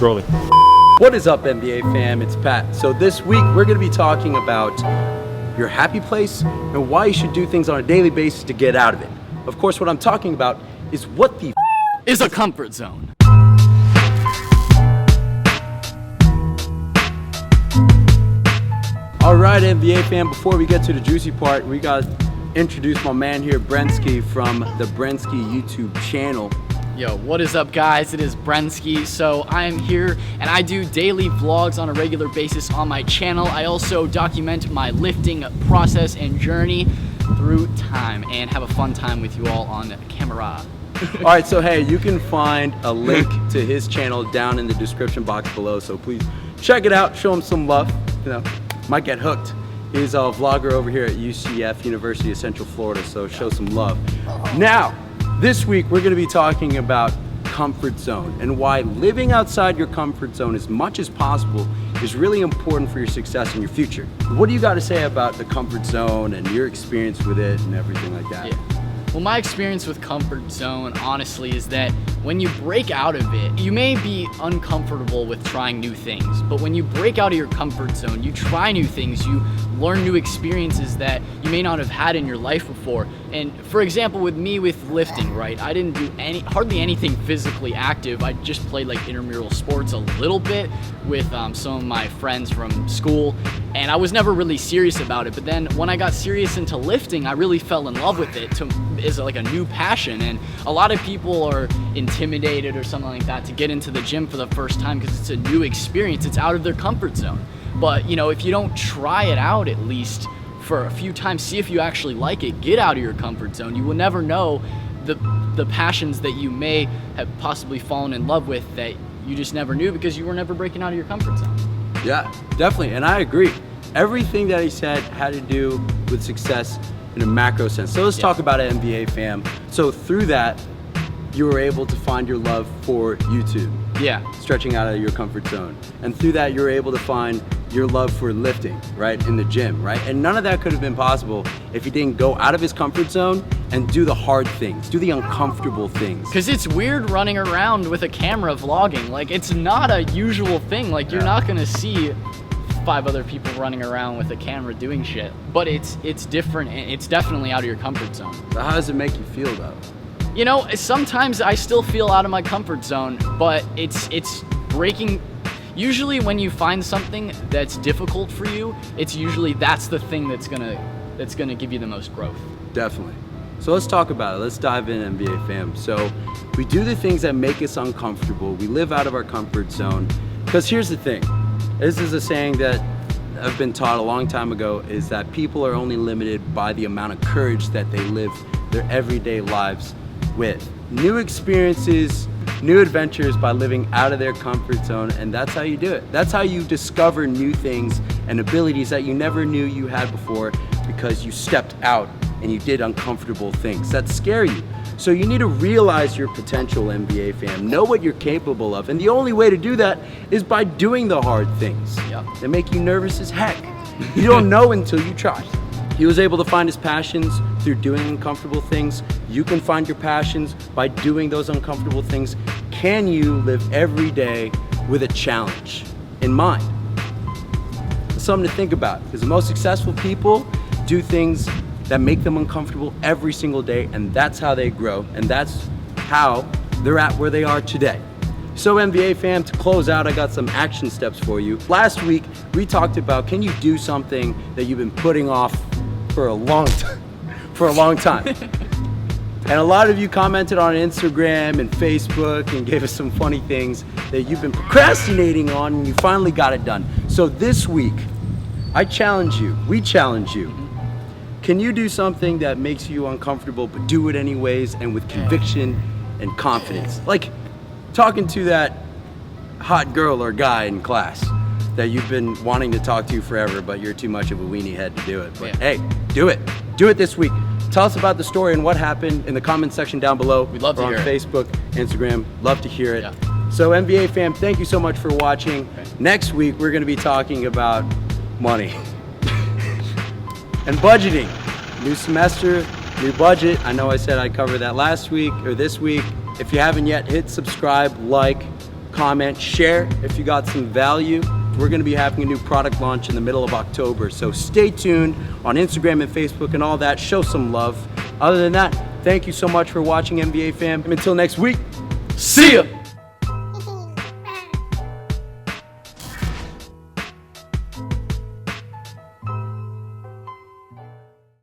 rolling. What is up, MVA fam? It's Pat. So this week we're going to be talking about your happy place and why you should do things on a daily basis to get out of it. Of course, what I'm talking about is what the is a comfort zone. All right, MVA fam, before we get to the juicy part, we got to introduce my man here, BRENSKI, from the BRENSKI YouTube channel. Yo, what is up, guys? It is BRENSKI. So I am here and I do daily vlogs on a regular basis on my channel. I also document my lifting process and journey through time and have a fun time with you all on camera. All right, so hey, you can find a link to his channel down in the description box below, so please check it out, show him some love, you know, might get hooked. He's a vlogger over here at UCF, University of Central Florida, so show some love. Now, this week we're gonna be talking about comfort zone and why living outside your comfort zone as much as possible is really important for your success in your future. What do you got to say about the comfort zone and your experience with it and everything like that? Yeah. Well, my experience with comfort zone, honestly, is that when you break out of it, you may be uncomfortable with trying new things, but when you break out of your comfort zone, you try new things, you learn new experiences that you may not have had in your life before. And for example, with me with lifting, right, I didn't do hardly anything physically active. I just played like intramural sports a little bit with some of my friends from school, and I was never really serious about it. But then when I got serious into lifting, I really fell in love with it as like a new passion. And a lot of people are intimidated or something like that to get into the gym for the first time because it's a new experience. It's out of their comfort zone. But you know, if you don't try it out at least for a few times, see if you actually like it, get out of your comfort zone. You will never know the passions that you may have possibly fallen in love with that you just never knew because you were never breaking out of your comfort zone. Yeah, definitely, and I agree. Everything that he said had to do with success in a macro sense. So let's talk about it, MVA fam. So through that, you were able to find your love for YouTube. Yeah. Stretching out of your comfort zone. And through that, you were able to find your love for lifting, right, in the gym, right? And none of that could have been possible if he didn't go out of his comfort zone and do the hard things, do the uncomfortable things. Because it's weird running around with a camera vlogging. Like, it's not a usual thing. Like, you're not gonna see 5 other people running around with a camera doing shit. But it's different, and it's definitely out of your comfort zone. So how does it make you feel, though? You know, sometimes I still feel out of my comfort zone, but it's breaking. Usually when you find something that's difficult for you, it's usually that's the thing that's gonna give you the most growth. Definitely. So let's talk about it. Let's dive in, MVA fam. So we do the things that make us uncomfortable. We live out of our comfort zone. Because here's the thing. This is a saying that I've been taught a long time ago, is that people are only limited by the amount of courage that they live their everyday lives with. New experiences, new adventures by living out of their comfort zone, and that's how you do it. That's how you discover new things and abilities that you never knew you had before because you stepped out and you did uncomfortable things that scare you. So you need to realize your potential, MVA fam. Know what you're capable of, and the only way to do that is by doing the hard things that make you nervous as heck. You don't know until you try. He was able to find his passions through doing uncomfortable things. You can find your passions by doing those uncomfortable things. Can you live every day with a challenge in mind? It's something to think about, because the most successful people do things that make them uncomfortable every single day, and that's how they grow, and that's how they're at where they are today. So MVA fam, to close out, I got some action steps for you. Last week, we talked about, can you do something that you've been putting off for a long time? And a lot of you commented on Instagram and Facebook and gave us some funny things that you've been procrastinating on, and you finally got it done. So this week, I challenge you, we challenge you. Can you do something that makes you uncomfortable, but do it anyways and with conviction and confidence? Like talking to that hot girl or guy in class that you've been wanting to talk to forever, but you're too much of a weenie head to do it. But hey, do it. Do it this week. Tell us about the story and what happened in the comment section down below. We'd love to hear it. On Facebook, Instagram, love to hear it. So MVA fam, thank you so much for watching. Next week, we're gonna be talking about money and budgeting. New semester, new budget. I know I said I'd cover that last week or this week. If you haven't yet, hit subscribe, like, comment, share if you got some value. We're gonna be having a new product launch in the middle of October, so stay tuned on Instagram and Facebook and all that. Show some love. Other than that, thank you so much for watching MVA fam. Until next week, see ya!